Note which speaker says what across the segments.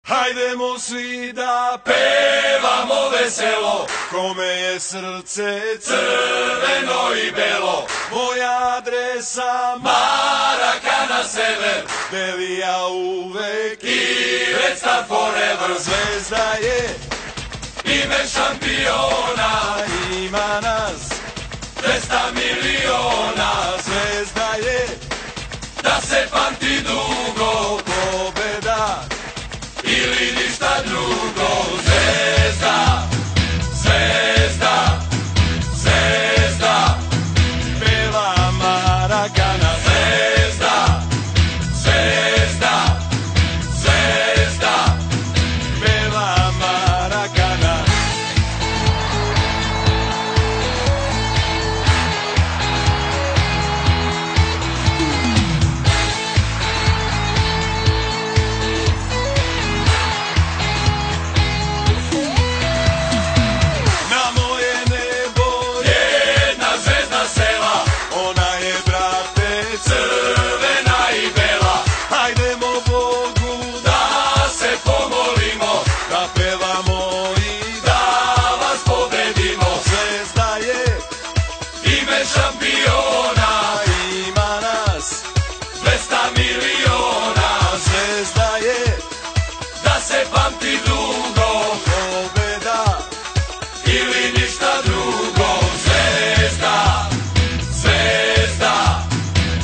Speaker 1: Hajdemo svi da pevamo veselo, kome je srce crveno i belo. Moja adresa Marakana sever, Belija uvek i Red Star forever. Zvezda je ime šampiona, ima nas 200 miliona. Zvezda je da se pamti dugo, pobeda ili ništa drugo. Zvezda, zvezda, zvezda, peva Marakana. Zvezda, zvezda, zvezda, peva Marakana. Šampiona, ima nas 200 miliona. Zvezda je da se pamti dugo, pobeda ili ništa drugo. Zvezda, zvezda,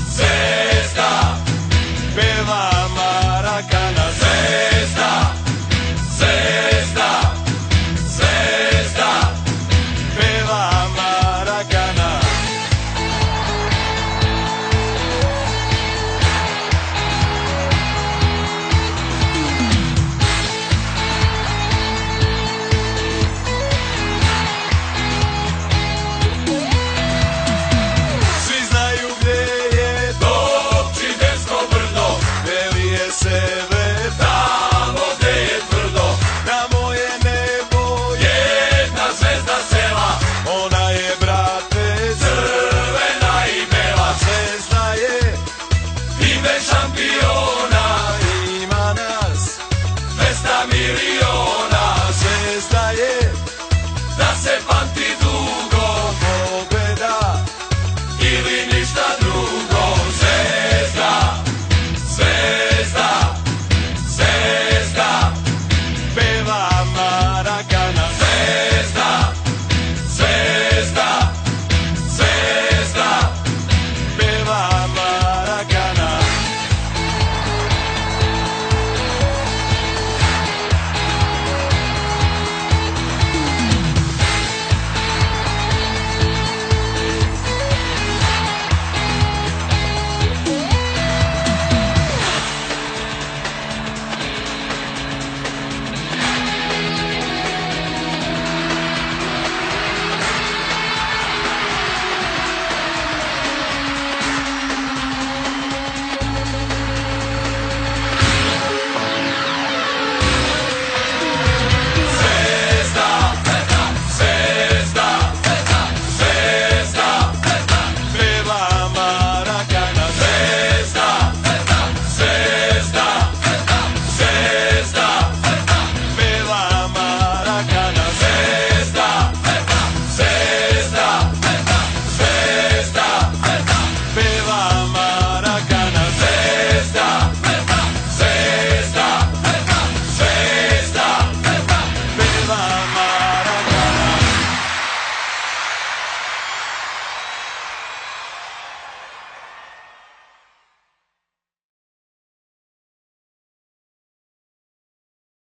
Speaker 1: zvezda, peva Marakana. Zvezda, zvezda, zvezda, peva Marakana. Sever, tamo gde je tvrdo, na moje nebo jedna zvezda sela. Ona je, brate, crvena i bela. Zvezda je ime šampiona, ima nas 200 miliona.